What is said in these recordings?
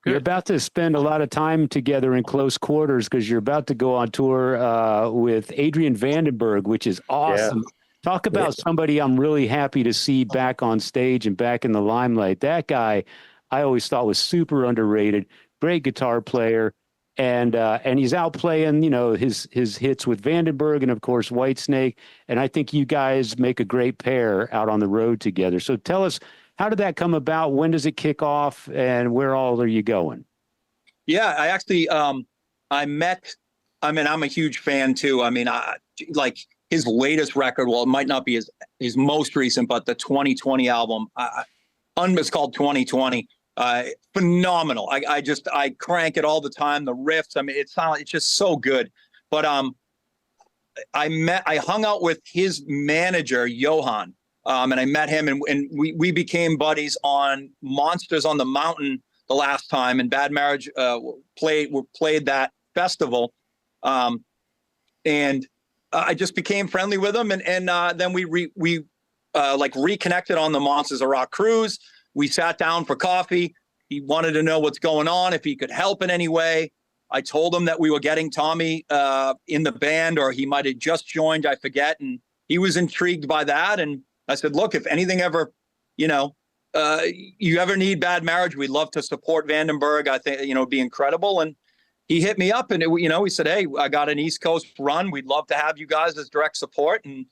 You're about to spend a lot of time together in close quarters because you're about to go on tour with Adrian Vandenberg, which is awesome. Yeah. Talk about somebody I'm really happy to see back on stage and back in the limelight. That guy I always thought was super underrated, great guitar player, and he's out playing, his hits with Vandenberg and, of course, Whitesnake. And I think you guys make a great pair out on the road together. So tell us, how did that come about? When does it kick off? And where all are you going? Yeah, I actually, I'm a huge fan too. I mean, like his latest record, well, it might not be his most recent, but the 2020 album, it's called 2020. Phenomenal. I crank it all the time. The riffs, I mean, it's just so good. But I hung out with his manager, Johan. And I met him, and we became buddies on Monsters on the Mountain the last time, and Bad Marriage played that festival, and I just became friendly with him, and then we reconnected on the Monsters of Rock cruise. We sat down for coffee. He wanted to know what's going on, if he could help in any way. I told him that we were getting Tommy in the band, or he might have just joined, I forget, and he was intrigued by that. And I said, look, if anything ever, you ever need Bad Marriage, we'd love to support Vandenberg. I think, it'd be incredible. And he hit me up, and he said, hey, I got an East Coast run. We'd love to have you guys as direct support. And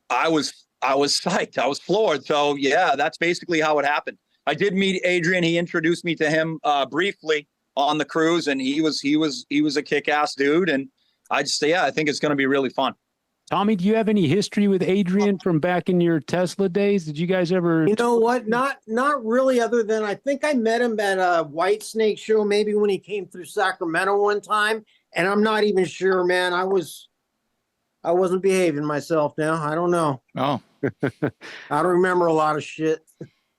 I was psyched. I was floored. So yeah, that's basically how it happened. I did meet Adrian. He introduced me to him briefly on the cruise, and he was a kick-ass dude. And I think it's going to be really fun. Tommy, do you have any history with Adrian from back in your Tesla days? Did you guys ever? You know what? Not really, other than I think I met him at a Whitesnake show, maybe when he came through Sacramento one time. And I'm not even sure, man. I wasn't behaving myself now. I don't know. Oh. I don't remember a lot of shit.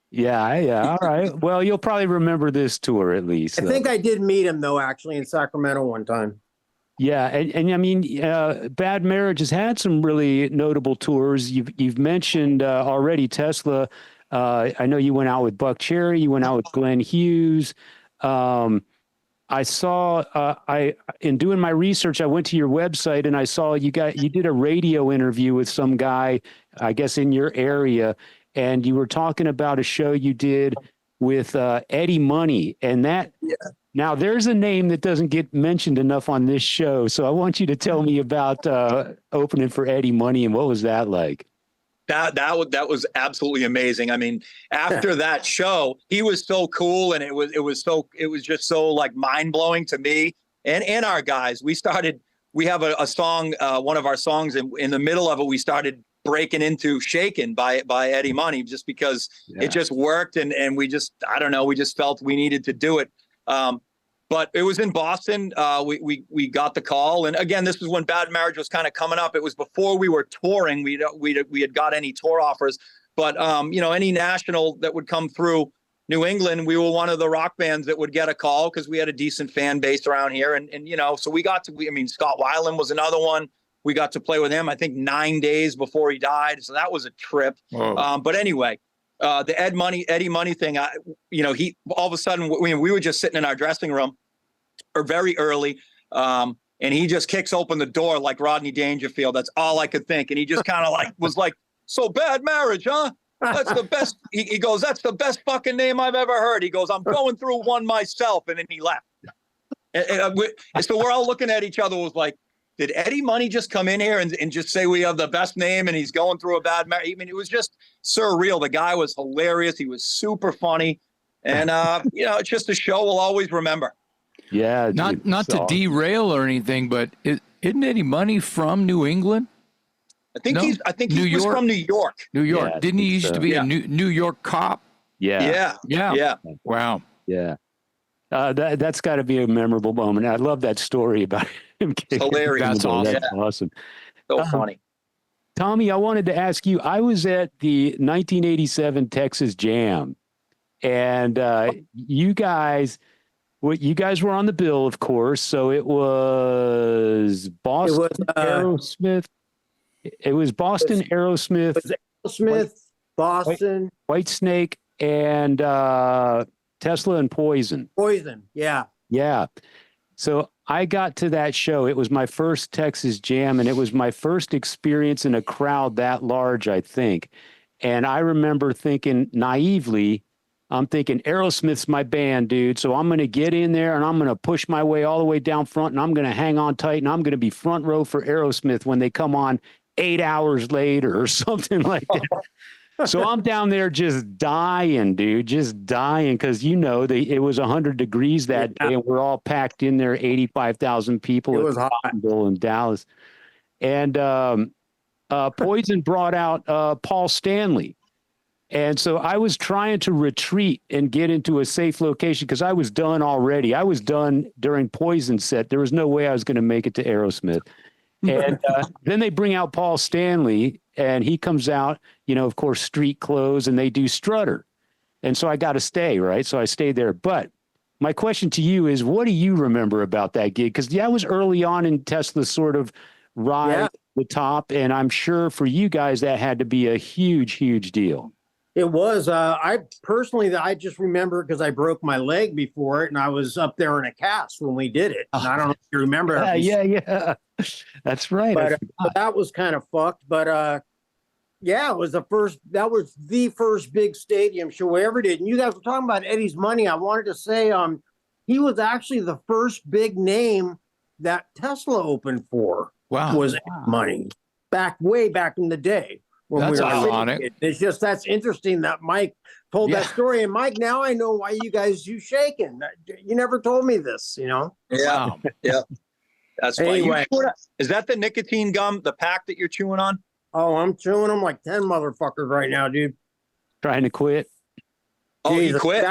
Yeah. All right. Well, you'll probably remember this tour at least. I think I did meet him, though, actually, in Sacramento one time. Yeah, and I mean, Bad Marriage has had some really notable tours. You've mentioned already Tesla. I know you went out with Buck Cherry. You went out with Glenn Hughes. I saw in doing my research, I went to your website and I saw you did a radio interview with some guy, I guess in your area, and you were talking about a show you did with Eddie Money, and that. Yeah. Now, there's a name that doesn't get mentioned enough on this show, so I want you to tell me about opening for Eddie Money, and what was that like? That was absolutely amazing. I mean, after that show, he was so cool, and it was just so like mind blowing to me and our guys. We have a song, one of our songs, and in the middle of it, we started breaking into "Shaken" by Eddie Money, just because it just worked, and we just felt we needed to do it. But it was in Boston. We got the call, and again, this was when Bad Marriage was kind of coming up. It was before we were touring. We had got any tour offers, but any national that would come through New England, we were one of the rock bands that would get a call because we had a decent fan base around here, and so we got to. I mean, Scott Weiland was another one. We got to play with him, I think 9 days before he died, so that was a trip. But anyway. The Eddie Money thing, he all of a sudden, we were just sitting in our dressing room very early, and he just kicks open the door like Rodney Dangerfield. That's all I could think. And he just kind of was like, so Bad Marriage, huh? That's the best. He goes, that's the best fucking name I've ever heard. He goes, I'm going through one myself. And then he left. And so we're all looking at each other, was like, did Eddie Money just come in here and just say we have the best name and he's going through a bad marriage? I mean, it was just surreal. The guy was hilarious. He was super funny. And, it's just a show we'll always remember. Yeah. Not to derail or anything, but isn't Eddie Money from New England? I think he was from New York. New York. Yeah, didn't he used to be a New York cop? Yeah. Wow. Yeah. That's got to be a memorable moment. I love that story about him. Hilarious. That's awesome. That's awesome. So funny. Tommy, I wanted to ask you, I was at the 1987 Texas Jam, and you guys were on the bill, of course. So it was Boston Aerosmith. It was Boston Aerosmith. Aerosmith, Boston, Whitesnake, and Tesla and Poison. Poison. Yeah. Yeah. So I got to that show. It was my first Texas Jam, and it was my first experience in a crowd that large, I think. And I remember thinking naively, I'm thinking Aerosmith's my band, dude. So I'm going to get in there and I'm going to push my way all the way down front and I'm going to hang on tight and I'm going to be front row for Aerosmith when they come on 8 hours later or something like that. So I'm down there just dying, dude, just dying because, it was 100 degrees that day and we're all packed in there, 85,000 people. It was hot. In Dallas. And Poison brought out Paul Stanley. And so I was trying to retreat and get into a safe location because I was done already. I was done during Poison set. There was no way I was going to make it to Aerosmith. And then they bring out Paul Stanley and he comes out, of course, street clothes, and they do Strutter. And so I got to stay, right? So I stayed there. But my question to you is, what do you remember about that gig? Because that was early on in Tesla's sort of ride to the top. And I'm sure for you guys, that had to be a huge, huge deal. It was. I just remember because I broke my leg before it, and I was up there in a cast when we did it. And I don't know if you remember. Yeah. That's right. But that was kind of fucked. But it was that was the first big stadium show we ever did. And you guys were talking about Eddie's Money. I wanted to say he was actually the first big name that Tesla opened for. Wow. Was Money way back in the day. That's ironic. It's just that's interesting that Mike told that story. And Mike, now I know why you guys use shaking. You never told me this, Yeah, Wow. yeah. That's funny. Anyway. Is that the nicotine gum, the pack that you're chewing on? Oh, I'm chewing them like 10 motherfuckers right now, dude. Trying to quit. Oh, you Jesus. quit?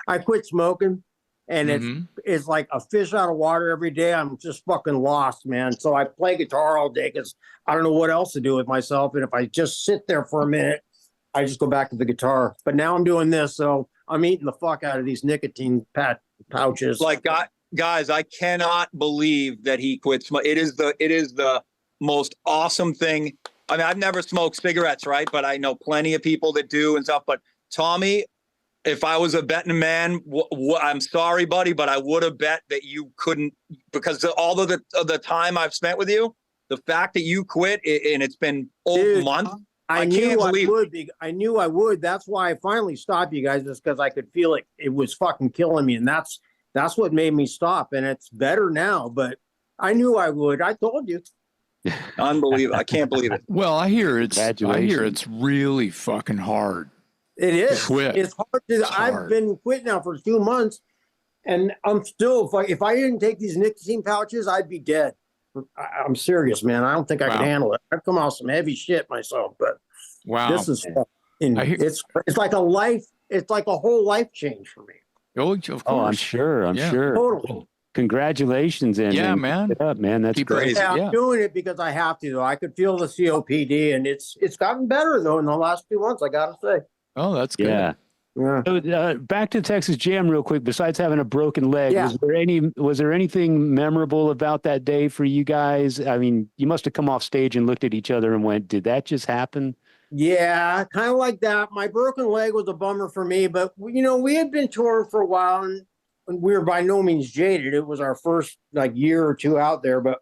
I quit smoking, and it's like a fish out of water every day. I'm just fucking lost, man. So I play guitar all day because I don't know what else to do with myself. And if I just sit there for a minute, I just go back to the guitar. But now I'm doing this, so I'm eating the fuck out of these nicotine pouches. Like, guys, I cannot believe that he quit smoking. It is the most awesome thing. I mean, I've never smoked cigarettes, right? But I know plenty of people that do and stuff. But Tommy, if I was a betting man, I'm sorry, buddy, but I would have bet that you couldn't, because all of the time I've spent with you, the fact that you quit and it's been over a month. I knew I would. That's why I finally stopped, you guys, just because I could feel it was fucking killing me. And that's what made me stop. And it's better now, but I knew I would. I told you. Unbelievable. I can't believe it. Well, I hear it's really fucking hard. It is. Quit. It's hard to. I've been quit now for 2 months, and I'm still. If I didn't take these nicotine pouches, I'd be dead. I'm serious, man. I don't think I could handle it. I've come off some heavy shit myself, but this is. It's like a life. It's like a whole life change for me. Oh, of course. I'm sure. I'm sure. Totally. Congratulations, and man. Keep it up, man. That's great. Yeah, I'm doing it because I have to. Though I could feel the COPD, and it's gotten better though in the last 2 months. I gotta say. Oh, that's good. Yeah. So, back to Texas Jam real quick. Besides having a broken leg, was there anything memorable about that day for you guys? I mean, you must have come off stage and looked at each other and went, "Did that just happen?" Yeah, kind of like that. My broken leg was a bummer for me, but we had been touring for a while, and we were by no means jaded. It was our first year or two out there, but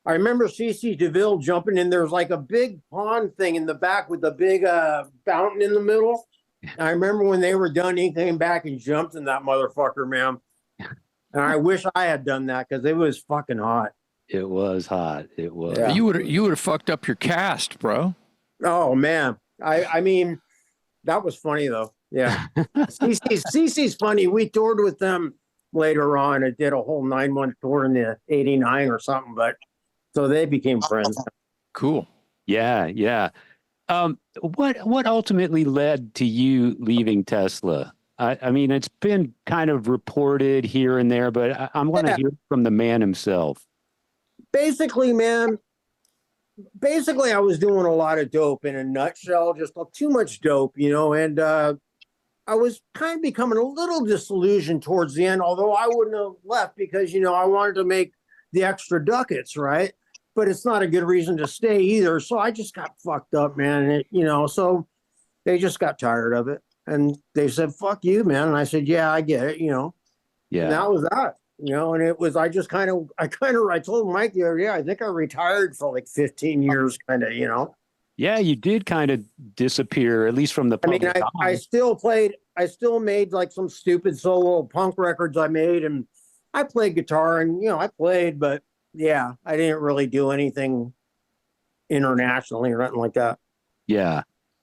I remember CC DeVille jumping in. There was like a big pond thing in the back with a big fountain in the middle. And I remember when they were done, he came back and jumped in that motherfucker, man. And I wish I had done that because it was fucking hot. It was hot. It was. Yeah. You would have fucked up your cast, bro. Oh man, I mean, that was funny though. Yeah, CC's funny. We toured with them later on. I did a whole 9-month tour in the '89 or something, but. So they became friends. Cool. Yeah. What ultimately led to you leaving Tesla? I mean, it's been kind of reported here and there, but I'm going to hear from the man himself. Basically, man. I was doing a lot of dope in a nutshell, just too much dope, and I was kind of becoming a little disillusioned towards the end, although I wouldn't have left because, I wanted to make the extra ducats, right? But it's not a good reason to stay either. So I just got fucked up, man. And so they just got tired of it. And they said, fuck you, man. And I said, yeah, I get it, you know. And Yeah. that was that, you know, and it was, I told Mike the other day, I think I retired for like 15 years, kind of, you know. Yeah, you did kind of disappear, at least from the I mean, public I eye. still made like some stupid solo punk records I made, and I played guitar and, you know, I played, but yeah, I didn't really do anything internationally or nothing like that. Yeah.